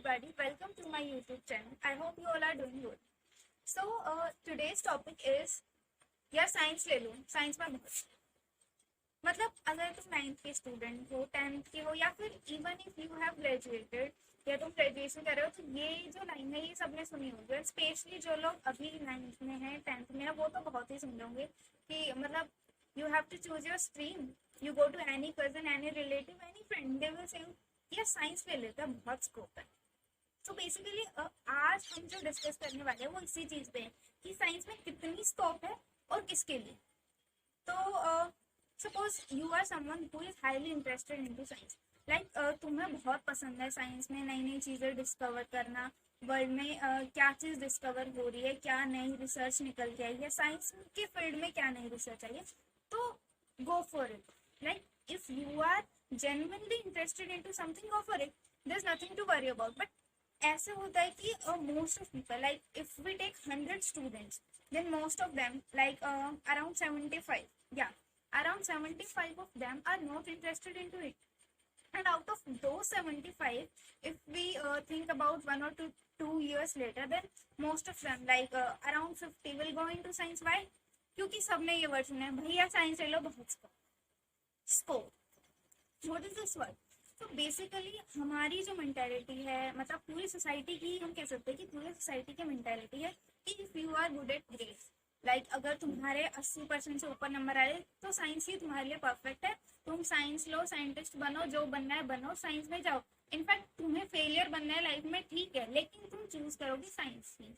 everybody, welcome to my YouTube channel. I hope you all are doing good. So today's topic is यार science ले लो, science में बहुत मतलब अगर तुम 9th के स्टूडेंट हो, 10th के हो या फिर even if you have graduated या तुम ग्रेजुएशन कर रहे हो तो ये जो लाइन है ये सबने सुनी होगी। स्पेशली जो लोग अभी 9th में हैं, 10th में है, वो तो बहुत ही सुन होंगे कि मतलब you have to choose your stream, you go to any cousin, any relative, any friend, they will say ये साइंस ले लेता है, बहुत स्कोप है। तो बेसिकली आज हम जो डिस्कस करने वाले हैं वो इसी चीज पे है कि साइंस में कितनी स्कोप है और किसके लिए। तो suppose you are someone who is highly interested into science, like तुम्हें बहुत पसंद है साइंस में नई नई चीजें डिस्कवर करना, वर्ल्ड में क्या चीज डिस्कवर हो रही है, क्या नई रिसर्च निकल के आई है, साइंस के फील्ड में क्या नई रिसर्च आई है, तो गो for it. Like if you are genuinely interested into something, go for it. There's nothing to worry about. But ऐसे होता है कि most of people, like if we take 100 students, then most of them, like around 75, yeah, around 75 of them are not interested into it. And out of those 75, if we think about 1 or 2 years later, then most of them, like around 50, will go into science. Why? क्योंकि सबने ये word सुना है, भैया science ले लो, बहुत scope. What is this word? तो basically हमारी जो मेंटालिटी है, मतलब पूरी सोसाइटी की, हम कह सकते हैं कि पूरी सोसाइटी की मेंटालिटी है कि if you are good at grades, like अगर तुम्हारे 80% से ऊपर नंबर आए तो साइंस ही तुम्हारे लिए परफेक्ट है। तुम साइंस लो, साइंटिस्ट बनो, जो बनना है बनो, साइंस में जाओ। इनफैक्ट तुम्हें फेलियर बनना है लाइफ में, ठीक है, लेकिन तुम चूज करोगे साइंस ही।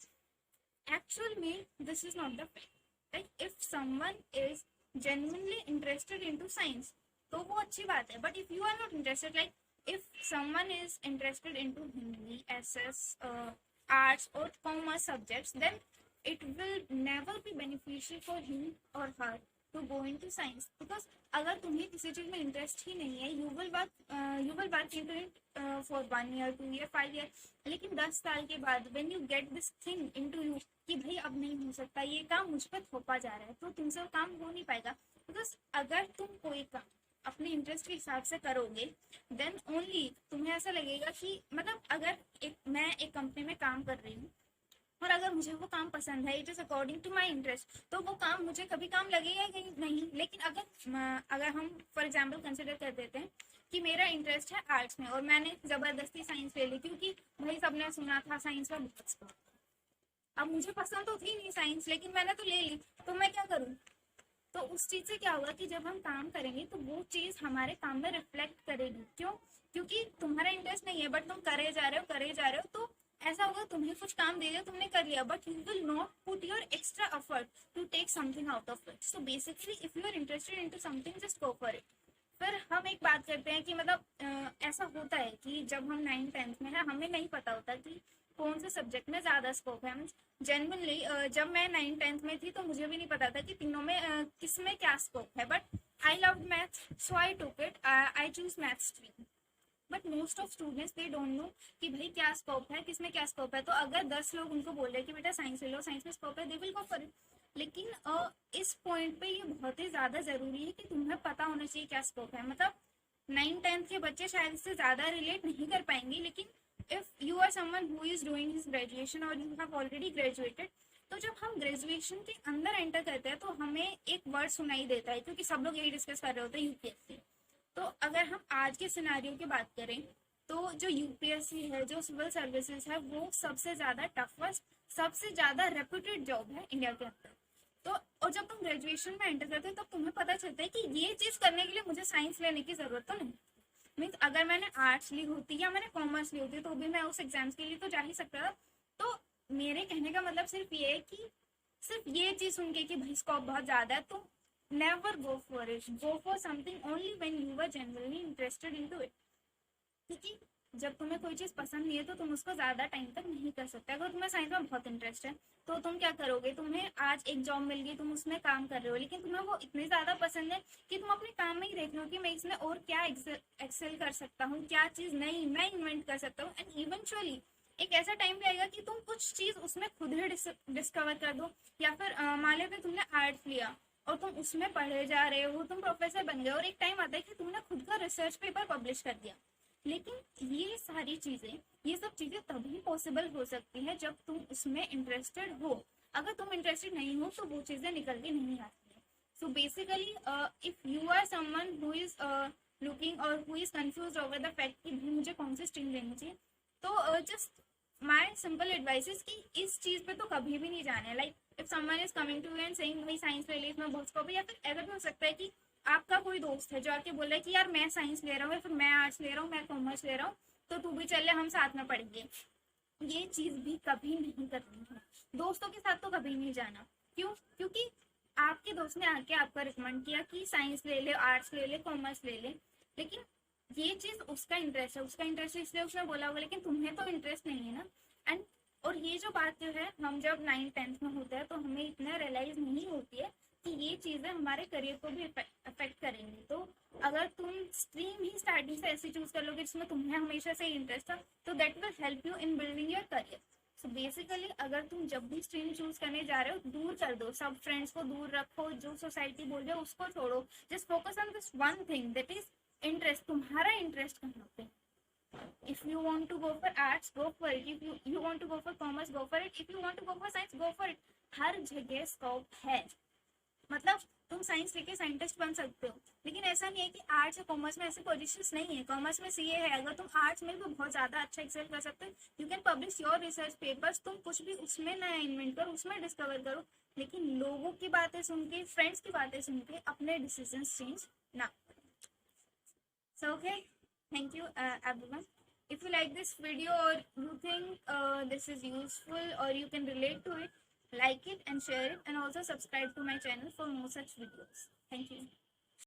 एक्चुअल में this is not the fact. Like if someone is genuinely interested into science तो वो अच्छी बात है, but if you are not interested, like if someone is interested into Hindi, SS, arts और commerce subjects, then it will never be beneficial for him और her to go into science, because अगर तुम्हें किसी चीज में इंटरेस्ट ही नहीं है, you will work into it for 1 year, 2 year, 5 year, लेकिन 10 साल के बाद when you get this thing into you कि भाई अब नहीं हो सकता, ये काम मुझ पर थोपा जा रहा है, तो तुमसे वो काम हो नहीं पाएगा। बिकॉज अगर तुम कोई काम अपने इंटरेस्ट के हिसाब से करोगे, देन ओनली तुम्हें ऐसा लगेगा कि मतलब अगर मैं एक कंपनी में काम कर रही हूँ और अगर मुझे वो काम पसंद है, it is according to my interest, तो वो काम मुझे कभी काम लगेगा ही नहीं। लेकिन अगर हम फॉर एग्जाम्पल कंसिडर कर देते हैं कि मेरा इंटरेस्ट है आर्ट्स में और मैंने जबरदस्ती साइंस ले ली क्योंकि भाई सबने सुना था साइंस में बहुत स्कोप। अब मुझे पसंद तो थी नहीं साइंस, लेकिन मैंने तो ले ली, तो मैं क्या करूँ? तो उस चीज से क्या होगा कि जब हम काम करेंगे तो वो चीज हमारे काम में रिफ्लेक्ट करेगी। क्यों? क्योंकि तुम्हारा इंटरेस्ट नहीं है बट तुम करे जा रहे हो, तो ऐसा होगा तुम्हें कुछ काम दे दिया, तुमने कर लिया, but you will not put your extra effort to take something out of it. So basically if you are interested into something, just go for it. फिर हम एक बात करते हैं कि मतलब ऐसा होता है कि जब हम 9th-10th में है, हमें नहीं पता होता कि कौन से सब्जेक्ट में ज्यादा स्कोप है। जेन्युइनली जब मैं 9th-10th में थी तो मुझे भी नहीं पता था कि तीनों में किस में क्या स्कोप है, but I love math, so I took it, I choose math stream. But most of students they don't know कि भाई क्या स्कोप है, किसमें क्या स्कोप है। तो अगर 10 लोग उनको बोल रहे हैं कि बेटा साइंस ले लो, साइंस में स्कोप है, they will go for it. लेकिन इस पॉइंट पे ये बहुत ही ज्यादा जरूरी है कि तुम्हें पता होना चाहिए क्या स्कोप है। मतलब 9th-10th के बच्चे शायद इससे ज्यादा रिलेट नहीं कर पाएंगे, लेकिन if you are someone who is doing his graduation or you have already graduated, तो जब हम ग्रेजुएशन के अंदर एंटर करते हैं तो हमें एक वर्ड सुनाई देता है, क्योंकि सब लोग यही डिस्कस कर रहे होते हैं, यूपीएससी। तो अगर हम आज के सिनेरियो की बात करें तो जो यूपीएससी है, जो सिविल सर्विसेज है, वो सबसे ज्यादा टफेस्ट, सबसे ज्यादा रेप्यूटेड जॉब है इंडिया के अंदर। तो और जब तुम ग्रेजुएशन में एंटर करते हो तब तुम्हें पता चलता है कि ये चीज करने के लिए मुझे साइंस लेने की जरूरत तो नहीं। मीन्स अगर मैंने आर्ट्स ली होती या मैंने कॉमर्स ली होती तो भी मैं उस एग्जाम्स के लिए तो जा ही सकता था। तो मेरे कहने का मतलब सिर्फ ये है कि सिर्फ ये चीज सुन के कि भाई स्कोप बहुत ज्यादा है, तो never go for it, go for something only when you are genuinely interested into it. क्योंकि जब तुम्हें कोई चीज पसंद नहीं है तो तुम उसको ज्यादा टाइम तक नहीं कर सकते। अगर तुम्हें साइंस में बहुत इंटरेस्ट है तो तुम क्या करोगे? तुम्हें आज एक जॉब मिल गई, तुम उसमें काम कर रहे हो, लेकिन तुम्हें वो इतनी ज्यादा पसंद है कि तुम अपने काम में ही देख रहे हो कि मैं इसमें और क्या एक्सेल कर सकता हूँ, क्या चीज नई मैं इन्वेंट कर सकता हूँ। एंड इवेंचुअली एक ऐसा टाइम भी आएगा कि तुम कुछ चीज उसमें खुद ही डिस्कवर कर दो। या फिर मान लो तुमने आर्ट्स लिया और तुम उसमें पढ़े जा रहे हो, तुम प्रोफेसर बन गए, और एक टाइम आता है कि तुमने खुद का रिसर्च पेपर पब्लिश कर दिया। लेकिन ये सारी चीजें, ये सब चीजें तभी पॉसिबल हो सकती है जब तुम उसमें इंटरेस्टेड हो। अगर तुम इंटरेस्टेड नहीं हो तो वो चीजें निकल के नहीं आती है। So basically if you are someone who is looking और who is confused over the fact कि भाई मुझे कौन सी स्ट्रीम लेनी चाहिए, तो just my simple advice is कि इस चीज पे तो कभी भी नहीं जाना है। Like if someone is coming to you and saying भाई साइंस ले ले, इसमें बहुत स्कोप है, या फिर ऐसा भी हो सकता है कि आपका कोई दोस्त है जो आके बोल रहा है कि यार मैं साइंस ले रहा हूँ, या फिर मैं आर्ट्स ले रहा हूँ, मैं कॉमर्स ले रहा हूँ, तो तू भी चल ले, हम साथ में पढ़ेंगे। ये चीज भी कभी नहीं करनी है। दोस्तों के साथ तो कभी नहीं जाना। क्यों? क्योंकि आपके दोस्त ने आके आपका रिकमेंड किया कि साइंस ले ले, आर्ट्स ले ले, कॉमर्स ले ले, लेकिन ये चीज उसका इंटरेस्ट है, उसका इंटरेस्ट है इसलिए उसने बोला होगा, लेकिन तुम्हें तो इंटरेस्ट नहीं है ना। एंड और ये जो बात जो है, हम जब 9th-10th में होते हैं तो हमें इतना रियलाइज नहीं होती है कि ये चीजें हमारे करियर को भी अफेक्ट करेंगी। तो अगर तुम स्ट्रीम ही स्टार्टिंग से ऐसी चूज कर लोगे जिसमें तुम्हें हमेशा से इंटरेस्ट था, तो that will help you in building your career. So basically अगर तुम जब भी स्ट्रीम चूज करने जा रहे हो, दूर कर दो, सब फ्रेंड्स को दूर रखो, जो सोसाइटी बोल रहे हो उसको छोड़ो, just focus on this one thing, that is interest. तुम्हारा इंटरेस्ट कहाँ पे? if you want to go for arts, go for it. if you want to go for commerce, go for it. if you want to go for science, go for it. हर जगह scope है। मतलब तुम science लेके scientist बन सकते हो, लेकिन ऐसा नहीं है कि आर्ट्स या कॉमर्स में ऐसे पोजीशंस नहीं है। कॉमर्स में सीए है, अगर तुम आर्ट्स में भी बहुत ज्यादा अच्छा एक्सेल कर सकते हो, you can publish your research papers, तुम कुछ भी उसमें नया इन्वेंट करो, उसमें डिस्कवर करो, लेकिन लोगों की बातें सुन के, फ्रेंड्स की बातें सुन के अपने डिसीजन चेंज ना। So okay, thank you everyone. If you like this video or you think this is useful or you can relate to it, like it and share it, and also subscribe to my channel for more such videos. Thank you.